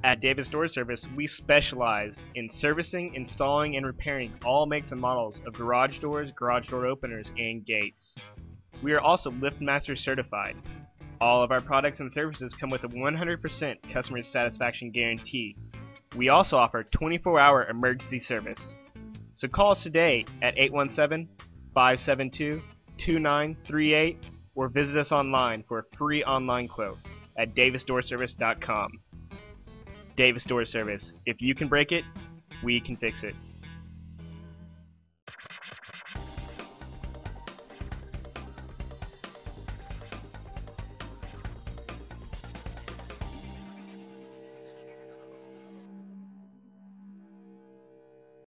At Davis Door Service, we specialize in servicing, installing, and repairing all makes and models of garage doors, garage door openers, and gates. We are also LiftMaster certified. All of our products and services come with a 100% customer satisfaction guarantee. We also offer 24-hour emergency service. So call us today at 817-572-2938 or visit us online for a free online quote at davisdoorservice.com. Davis Door Service. If you can break it, we can fix it.